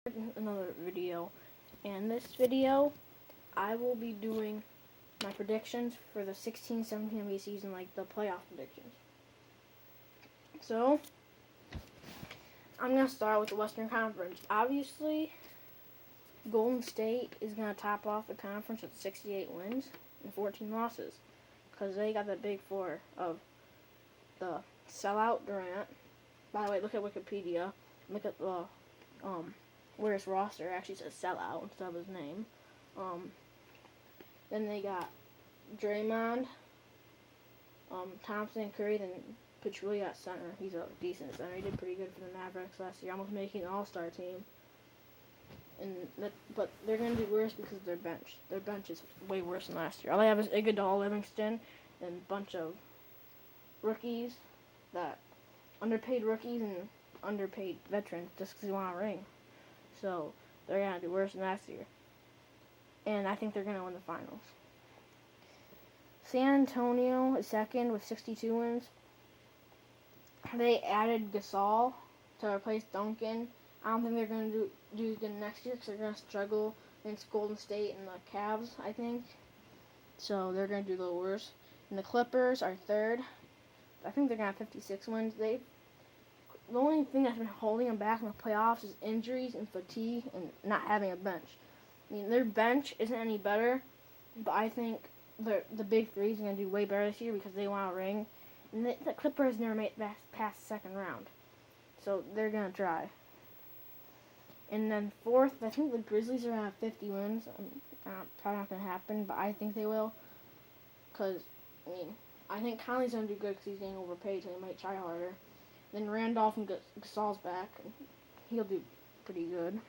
Another video. In this video, I will be doing my predictions for the 16-17 NBA season, like the playoff predictions. So, I'm going to start with the Western Conference. Obviously, Golden State is going to top off the conference with 68 wins and 14 losses, because they got the big four of the sellout Durant. By the way, look at Wikipedia. Look at the where his roster actually says sellout instead of his name. Then they got Draymond, Thompson, Curry, then Pachulia at center. He's a decent center. He did pretty good for the Mavericks last year, almost making an All-Star team. But they're going to do worse because of their bench. Their bench is way worse than last year. All they have is Iguodala, Livingston, and a bunch of rookies, that underpaid rookies and underpaid veterans just because they want a ring. So they're going to do worse than last year. And I think they're going to win the finals. San Antonio is second with 62 wins. They added Gasol to replace Duncan. I don't think they're going to do good next year because they're going to struggle against Golden State and the Cavs, I think. So they're going to do a little worse. And the Clippers are third. I think they're going to have 56 wins. The only thing that's been holding them back in the playoffs is injuries and fatigue and not having a bench. I mean, their bench isn't any better, but I think the big three is going to do way better this year because they want a ring. And the Clippers never made it past the second round. So they're going to try. And then fourth, I think the Grizzlies are going to have 50 wins. Probably not going to happen, but I think they will. Because, I think Conley's going to do good because he's getting overpaid, so he might try harder. Then Randolph and Gasol's back, and he'll do pretty good.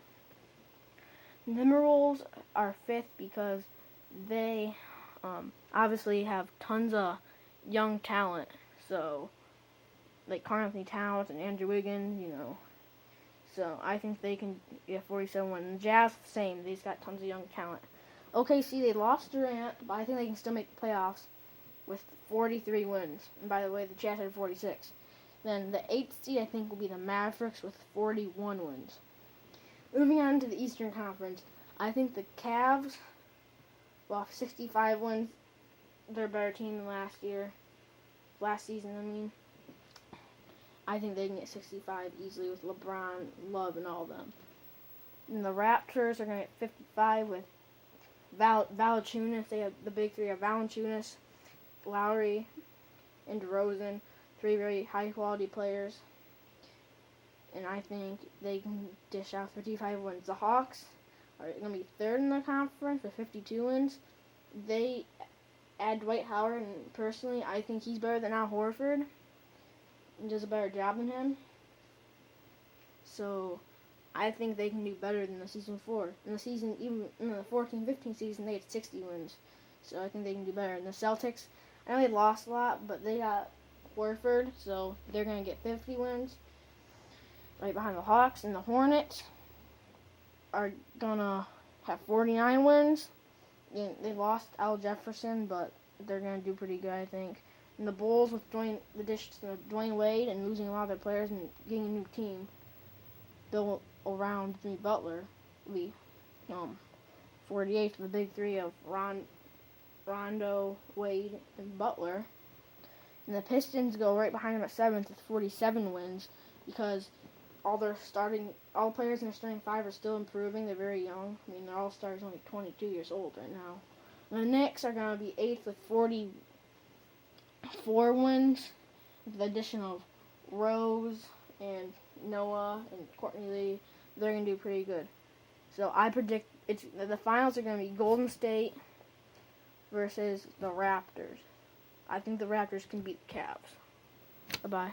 Timberwolves are fifth because they obviously have tons of young talent. So, like Karl-Anthony Towns and Andrew Wiggins, So, I think they can get 47 wins. And Jazz, same. They've got tons of young talent. OKC, they lost Durant, but I think they can still make the playoffs with 43 wins. And by the way, the Jazz had 46. Then the 8th seed, I think, will be the Mavericks with 41 wins. Moving on to the Eastern Conference, I think the Cavs will have 65 wins. They're a better team than last season. I think they can get 65 easily with LeBron, Love, and all of them. And the Raptors are going to get 55 with Valanciunas. They have the big three of Valanciunas, Lowry, and DeRozan. Three very high-quality players. And I think they can dish out 55 wins. The Hawks are going to be third in the conference with 52 wins. They add Dwight Howard, and personally, I think he's better than Al Horford. And does a better job than him. So, I think they can do better than the season before. Even in the 14-15 season, they had 60 wins. So, I think they can do better. And the Celtics, I know they lost a lot, but they got Horford, so they're going to get 50 wins. Right behind the Hawks. And the Hornets are going to have 49 wins. They lost Al Jefferson, but they're going to do pretty good, I think. And the Bulls, with the addition of Dwayne Wade and losing a lot of their players and getting a new team built around Jimmy Butler, will be 48th, the big three of Rondo, Wade, and Butler. And the Pistons go right behind them at 7th with 47 wins because all the players in their starting five are still improving. They're very young. Their all-stars only 22 years old right now. And the Knicks are going to be 8th with 44 wins with the addition of Rose and Noah and Courtney Lee. They're going to do pretty good. So I predict the finals are going to be Golden State versus the Raptors. I think the Raptors can beat the Cavs. Bye-bye.